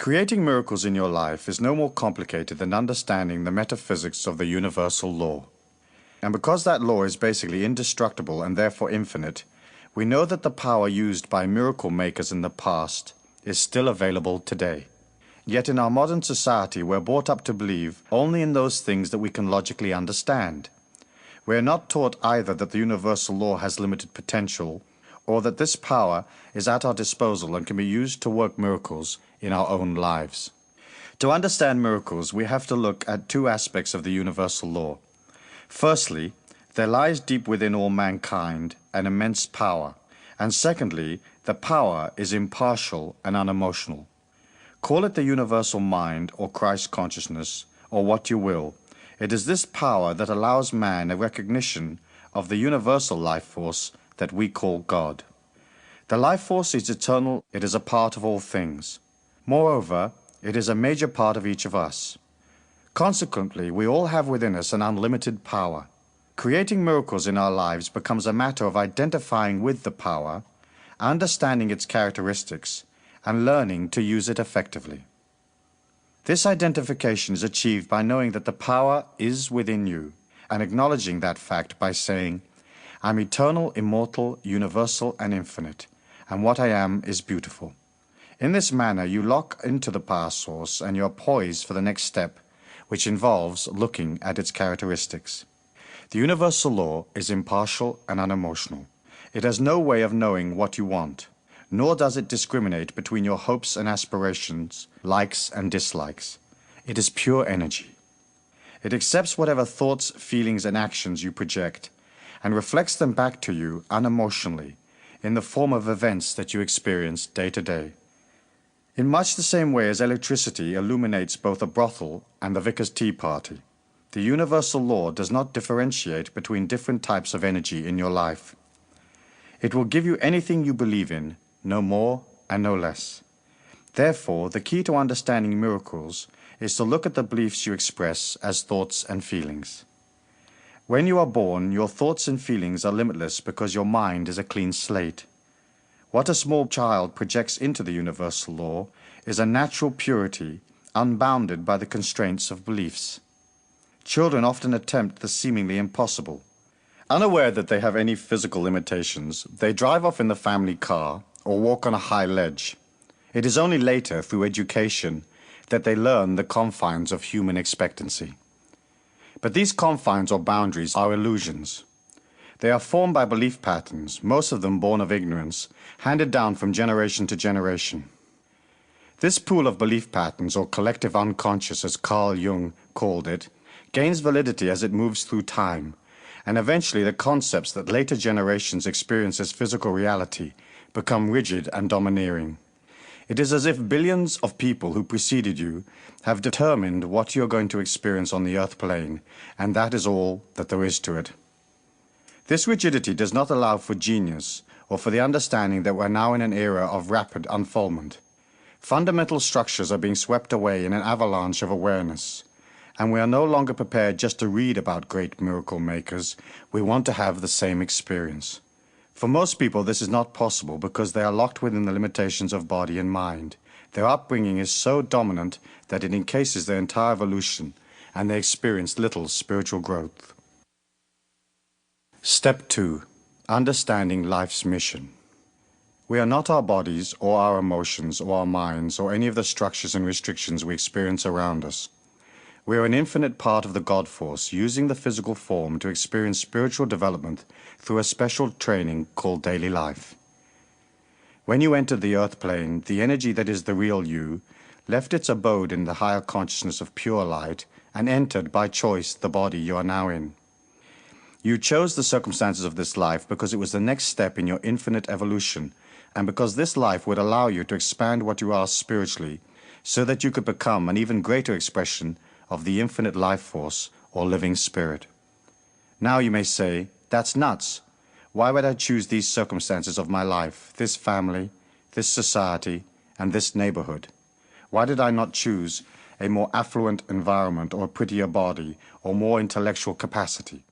Creating miracles in your life is no more complicated than understanding the metaphysics of the universal law. And because that law is basically indestructible and therefore infinite, we know that the power used by miracle makers in the past is still available today. Yet in our modern society, we're brought up to believe only in those things that we can logically understand. We are not taught either that the universal law has limited potential, or that this power is at our disposal and can be used to work miracles in our own lives. To understand miracles, we have to look at two aspects of the universal law. Firstly, there lies deep within all mankind an immense power, and secondly, the power is impartial and unemotional. Call it the universal mind or Christ consciousness, or what you will. It is this power that allows man a recognition of the universal life force that we call God. The life force is eternal, it is a part of all things. Moreover, it is a major part of each of us. Consequently, we all have within us an unlimited power. Creating miracles in our lives becomes a matter of identifying with the power, understanding its characteristics, and learning to use it effectively. This identification is achieved by knowing that the power is within you, and acknowledging that fact by saying, I'm eternal, immortal, universal, and infinite, and what I am is beautiful. In this manner, you lock into the power source and you are poised for the next step, which involves looking at its characteristics. The universal law is impartial and unemotional. It has no way of knowing what you want, nor does it discriminate between your hopes and aspirations, likes and dislikes. It is pure energy. It accepts whatever thoughts, feelings, and actions you project, and reflects them back to you unemotionally in the form of events that you experience day to day. In much the same way as electricity illuminates both a brothel and the vicar's tea party, the universal law does not differentiate between different types of energy in your life. It will give you anything you believe in, no more and no less. Therefore, the key to understanding miracles is to look at the beliefs you express as thoughts and feelings. When you are born, your thoughts and feelings are limitless because your mind is a clean slate. What a small child projects into the universal law is a natural purity, unbounded by the constraints of beliefs. Children often attempt the seemingly impossible. Unaware that they have any physical limitations, they drive off in the family car or walk on a high ledge. It is only later, through education, that they learn the confines of human expectancy. But these confines or boundaries are illusions. They are formed by belief patterns, most of them born of ignorance, handed down from generation to generation. This pool of belief patterns, or collective unconscious as Carl Jung called it, gains validity as it moves through time, and eventually the concepts that later generations experience as physical reality become rigid and domineering. It is as if billions of people who preceded you have determined what you are going to experience on the earth plane, and that is all that there is to it. This rigidity does not allow for genius or for the understanding that we're now in an era of rapid unfoldment. Fundamental structures are being swept away in an avalanche of awareness, and we are no longer prepared just to read about great miracle makers. We want to have the same experience. For most people, this is not possible because they are locked within the limitations of body and mind. Their upbringing is so dominant that it encases their entire evolution, and they experience little spiritual growth. Step 2. Understanding life's mission. We are not our bodies, or our emotions, or our minds, or any of the structures and restrictions we experience around us. We are an infinite part of the God force, using the physical form to experience spiritual development through a special training called daily life. When you entered the earth plane, the energy that is the real you left its abode in the higher consciousness of pure light and entered by choice the body you are now in. You chose the circumstances of this life because it was the next step in your infinite evolution, and because this life would allow you to expand what you are spiritually, so that you could become an even greater expression of the infinite life force or living spirit. Now you may say, that's nuts. Why would I choose these circumstances of my life, this family, this society, and this neighborhood? Why did I not choose a more affluent environment or a prettier body or more intellectual capacity?